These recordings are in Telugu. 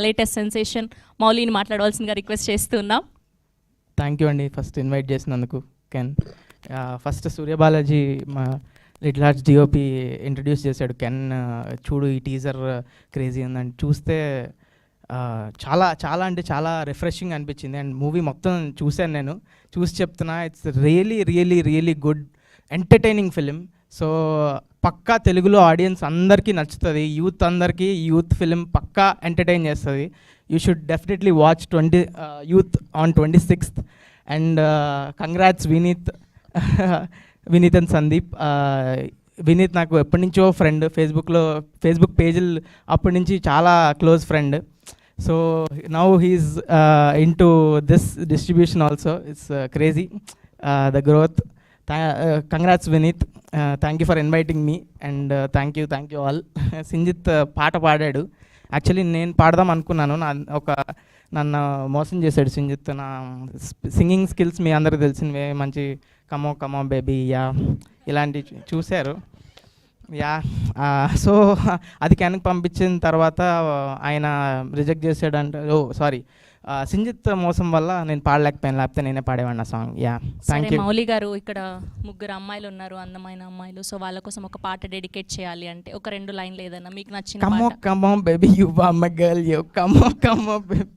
లేటెస్ట్ సెన్సేషన్ మౌలిని మాట్లాడవలసిందిగా రిక్వెస్ట్ చేస్తున్నాం. థ్యాంక్ యూ అండి ఫస్ట్ ఇన్వైట్ చేసినందుకు. కెన్ ఫస్ట్ సూర్యబాలాజీ మా లిటిల్ ఆర్ట్స్ డిఓపి ఇంట్రడ్యూస్ చేశాడు. కెన్ చూడు ఈ టీజర్ క్రేజీ ఉందని చూస్తే చాలా చాలా అంటే చాలా రిఫ్రెషింగ్ అనిపించింది. అండ్ మూవీ మొత్తం చూశాను, నేను చూసి చెప్తున్నా, it's really really really good entertaining film. So పక్కా తెలుగులో ఆడియన్స్ అందరికీ నచ్చుతుంది, యూత్ అందరికీ యూత్ ఫిలిం పక్కా ఎంటర్టైన్ చేస్తుంది. You should definitely watch Youth on 26th. And congrats Vineeth and Sandeep. Vineeth నాకు ఎప్పటి నుంచో ఫ్రెండ్, ఫేస్బుక్ పేజీలు అప్పటి నుంచి చాలా close friend. So now he's into this distribution also. It's crazy the growth. Congrats Vineeth, thank you for inviting me and thank you all. Sinjith పాట పాడాడు. యాక్చువల్లీ నేను పాడదాం అనుకున్నాను, నన్ను మోసం చేశాడు సింజిత్. నా సింగింగ్ స్కిల్స్ మీ అందరికి తెలిసినవే, మంచి కమో బేబీ యా ఇలాంటివి చూశారు. యా సో అది క్యాన్కి పంపించిన తర్వాత ఆయన రిజెక్ట్ చేశాడంటే, సారీ సింజిత్ మోసం వల్ల నేను పాడలేకపోయాను, లేకపోతే నేనే పాడేవాడిని ఆ song. Yeah thank you. Mouli గారు, ఇక్కడ ముగ్గురు అమ్మాయిలు ఉన్నారు, అందమైన అమ్మాయిలు. సో వాళ్ళ కోసం ఒక పాట డెడికేట్ చేయాలి అంటే ఒక 2 లైన్లు ఏదన్నా మీకు నచ్చిన. Come on baby you are my girl, you come on baby.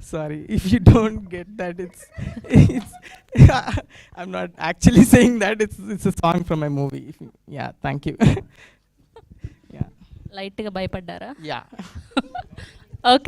Sorry if you don't get that, it's I'm not actually saying that, it's a song from my movie. Yeah, thank you. Yeah, light గా భయపడ్డారా? yeah. ఓకే.